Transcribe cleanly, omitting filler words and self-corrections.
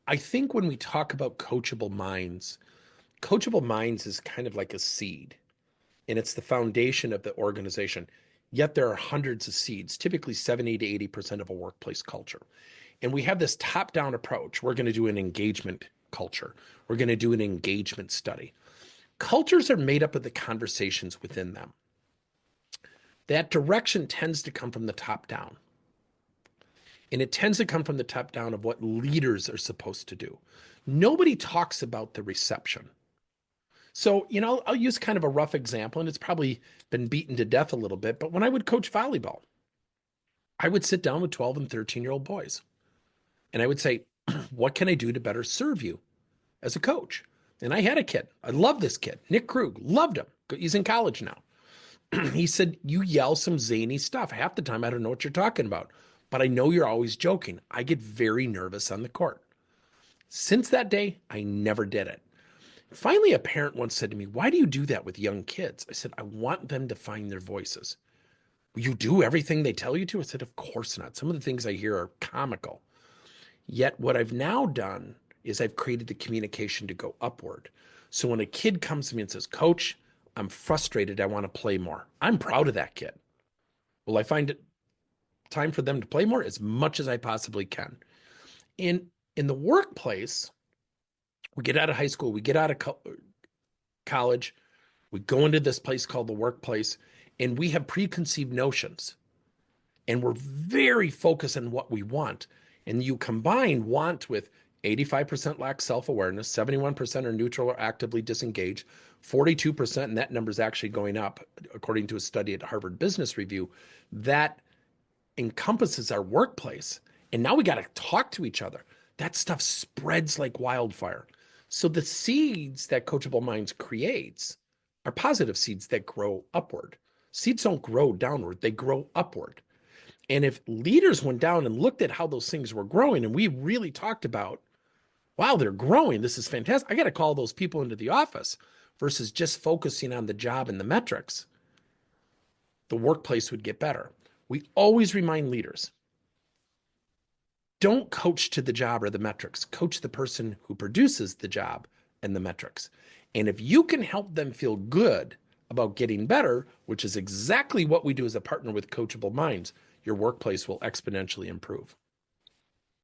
I think when we talk about coachable minds is kind of like a seed, and it's the foundation of the organization. Yet there are hundreds of seeds, typically 70 to 80% of a workplace culture. And we have this top down approach. We're going to do an engagement culture, we're going to do an engagement study. Cultures are made up of the conversations within them. That direction tends to come from the top down. And it tends to come from the top down of what leaders are supposed to do. Nobody talks about the reception. So, I'll use kind of a rough example, and it's probably been beaten to death a little bit. But when I would coach volleyball, I would sit down with 12 and 13-year-old boys, and I would say, what can I do to better serve you as a coach? And I had a kid. I love this kid, Nick Krug, loved him. He's in college now. He said, you yell some zany stuff. Half the time, I don't know what you're talking about, but I know you're always joking. I get very nervous on the court. Since that day, I never did it. Finally, a parent once said to me, why do you do that with young kids? I said, I want them to find their voices. You do everything they tell you to? I said, of course not. Some of the things I hear are comical. Yet what I've now done is I've created the communication to go upward. So when a kid comes to me and says, Coach, I'm frustrated, I want to play more, I'm proud of that kid. Will I find it time for them to play more? As much as I possibly can. In the workplace, we get out of high school, we get out of college, we go into this place called the workplace, and we have preconceived notions. And we're very focused on what we want. And you combine want with 85% lack self-awareness, 71% are neutral or actively disengaged, 42%, and that number is actually going up according to a study at Harvard Business Review, that encompasses our workplace. And now we got to talk to each other. That stuff spreads like wildfire. So the seeds that Coachable Minds creates are positive seeds that grow upward. Seeds don't grow downward, they grow upward. And if leaders went down and looked at how those things were growing, and we really talked about, wow, they're growing, this is fantastic, I got to call those people into the office versus just focusing on the job and the metrics, the workplace would get better. We always remind leaders, don't coach to the job or the metrics, coach the person who produces the job and the metrics. And if you can help them feel good about getting better, which is exactly what we do as a partner with Coachable Minds, your workplace will exponentially improve.